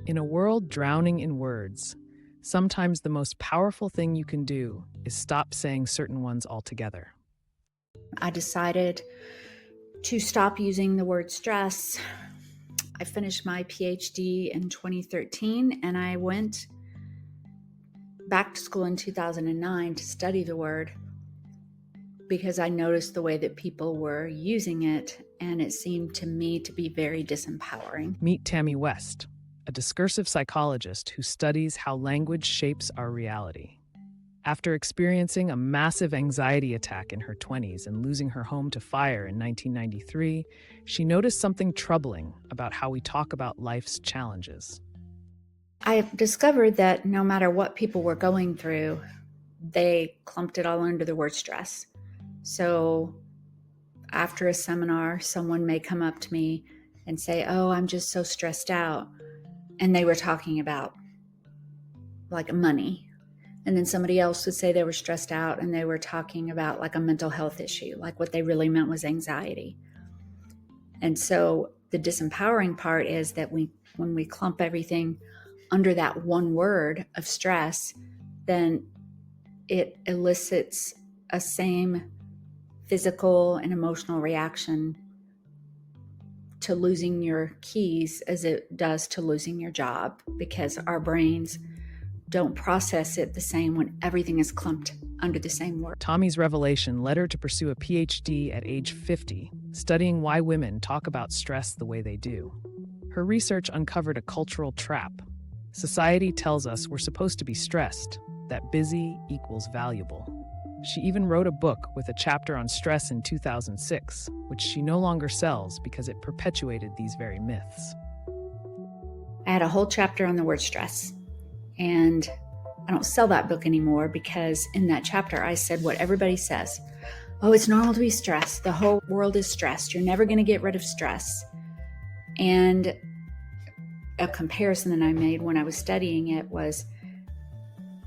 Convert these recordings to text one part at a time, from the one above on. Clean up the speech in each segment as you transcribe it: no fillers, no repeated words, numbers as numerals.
In a world drowning in words, sometimes the most powerful thing you can do is stop saying certain ones altogether. I decided to stop using the word stress. I finished my Ph.D. in 2013, and I went back to school in 2009 to study the word because I noticed the way that people were using it, and it seemed to me to be very disempowering. Meet Tami West, a discursive psychologist who studies how language shapes our reality. After experiencing a massive anxiety attack in her 20s and losing her home to fire in 1993, she noticed something troubling about how we talk about life's challenges. I discovered that no matter what people were going through, they clumped it all under the word stress. So after a seminar, someone may come up to me and say, "Oh, I'm just so stressed out." And they were talking about like money. And then somebody else would say they were stressed out and they were talking about like a mental health issue, like what they really meant was anxiety. And so the disempowering part is that when we clump everything under that one word of stress, then it elicits a same physical and emotional reaction to losing your keys as it does to losing your job, because our brains don't process it the same when everything is clumped under the same word. Tami's revelation led her to pursue a Ph.D. at age 50, studying why women talk about stress the way they do. Her research uncovered a cultural trap. Society tells us we're supposed to be stressed, that busy equals valuable. She even wrote a book with a chapter on stress in 2006, which she no longer sells because it perpetuated these very myths. I had a whole chapter on the word stress, and I don't sell that book anymore because in that chapter I said what everybody says. Oh, it's normal to be stressed. The whole world is stressed. You're never going to get rid of stress. And a comparison that I made when I was studying it was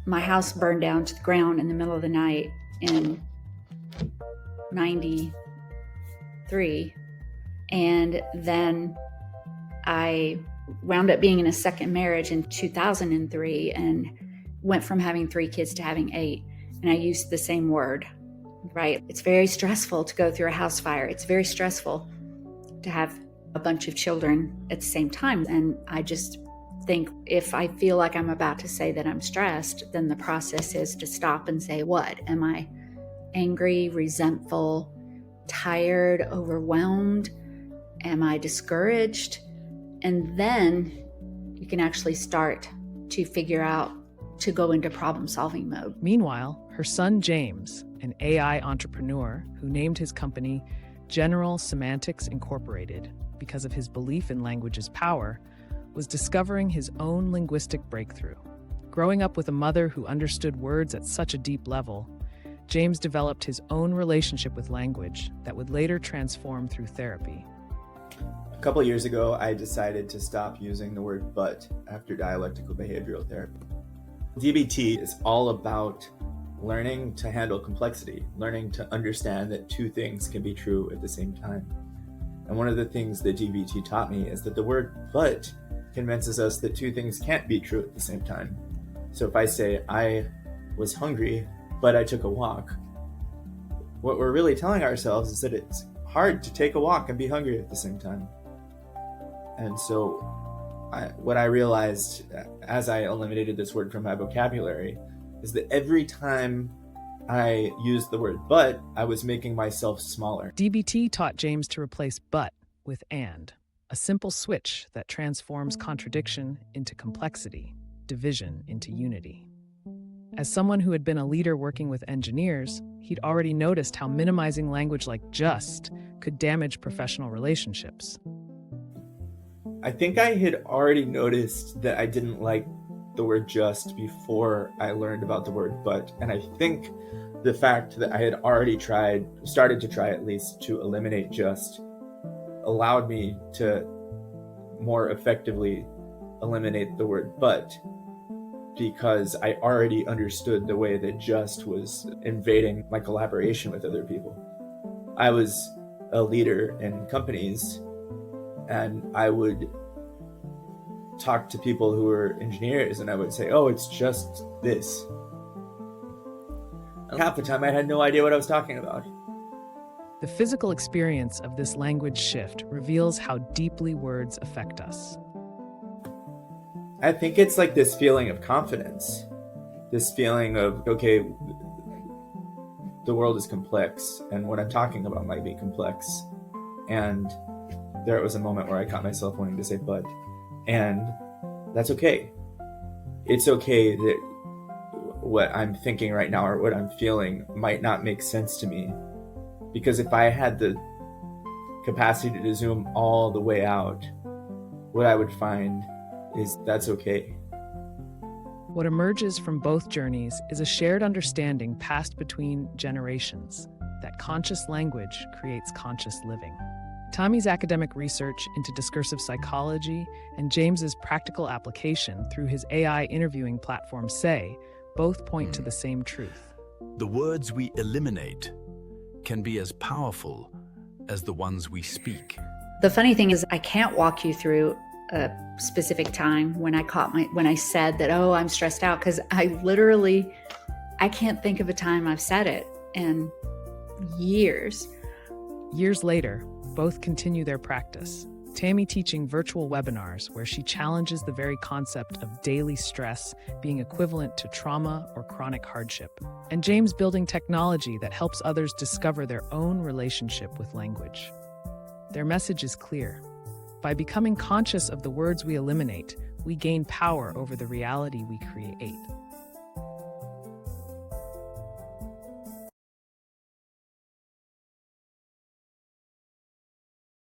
my house burned down to the ground in the middle of the night in 93. And then I wound up being in a second marriage in 2003 and went from having 3 kids to having 8. And I used the same word, right? It's very stressful to go through a house fire. It's very stressful to have a bunch of children at the same time. And I just think if I feel like I'm about to say that I'm stressed, then the process is to stop and say, what? Am I angry, resentful, tired, overwhelmed? Am I discouraged? And then you can actually start to figure out to go into problem-solving mode. Meanwhile, her son James, an AI entrepreneur who named his company General Semantics Incorporated because of his belief in language's power, was discovering his own linguistic breakthrough. Growing up with a mother who understood words at such a deep level, James developed his own relationship with language that would later transform through therapy. A couple years ago, I decided to stop using the word but after dialectical behavioral therapy. DBT is all about learning to handle complexity, learning to understand that 2 things can be true at the same time. And one of the things that DBT taught me is that the word but convinces us that 2 things can't be true at the same time. So if I say I was hungry, but I took a walk, what we're really telling ourselves is that it's hard to take a walk and be hungry at the same time. And so what I realized as I eliminated this word from my vocabulary is that every time I used the word but, I was making myself smaller. DBT taught James to replace but with and, a simple switch that transforms contradiction into complexity, division into unity. As someone who had been a leader working with engineers, he'd already noticed how minimizing language like just could damage professional relationships. I think I had already noticed that I didn't like the word just before I learned about the word but, and I think the fact that I had already started to try at least, to eliminate just allowed me to more effectively eliminate the word but, because I already understood the way that just was invading my collaboration with other people. I was a leader in companies, and I would talk to people who were engineers, and I would say, oh, it's just this. And half the time I had no idea what I was talking about. The physical experience of this language shift reveals how deeply words affect us. I think it's like this feeling of confidence, this feeling of, okay, the world is complex, and what I'm talking about might be complex. And there was a moment where I caught myself wanting to say but, and that's okay. It's okay that what I'm thinking right now or what I'm feeling might not make sense to me. Because if I had the capacity to zoom all the way out, what I would find is that's okay. What emerges from both journeys is a shared understanding passed between generations that conscious language creates conscious living. Tami's academic research into discursive psychology and James's practical application through his AI interviewing platform Say both point to the same truth. The words we eliminate can be as powerful as the ones we speak. The funny thing is, I can't walk you through a specific time when I said that, oh, I'm stressed out, because I can't think of a time I've said it in years. Years later, both continue their practice. Tami teaching virtual webinars where she challenges the very concept of daily stress being equivalent to trauma or chronic hardship. And James building technology that helps others discover their own relationship with language. Their message is clear. By becoming conscious of the words we eliminate, we gain power over the reality we create.